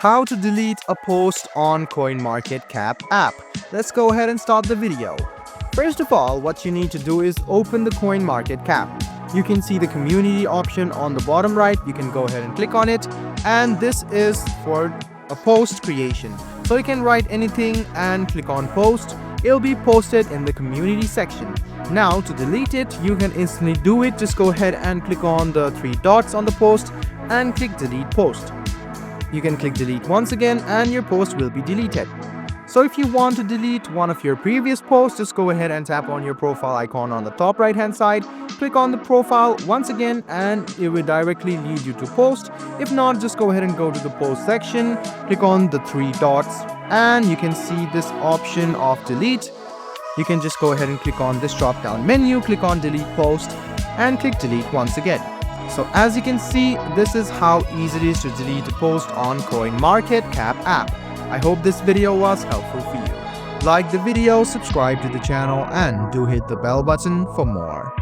How to delete a post on CoinMarketCap app. Let's go ahead and start the video. First of all, what you need to do is open the CoinMarketCap. You can see the community option on the bottom right. You can go ahead and click on it, and this is for a post creation. So you can write anything and click on post. It'll be posted in the community section. Now to delete it, you can instantly do it. Just go ahead and click on the three dots on the post and click delete post. You can click delete once again and your post will be deleted. So if you want to delete one of your previous posts, just go ahead and tap on your profile icon on the top right hand side. Click on the profile once again and it will directly lead you to post. If not, just go ahead and go to the post section, click on the three dots and you can see this option of delete. You can just go ahead and click on this drop down menu, click on delete post and click delete once again. So as you can see, this is how easy it is to delete a post on CoinMarketCap app. I hope this video was helpful for you. Like the video, subscribe to the channel and do hit the bell button for more.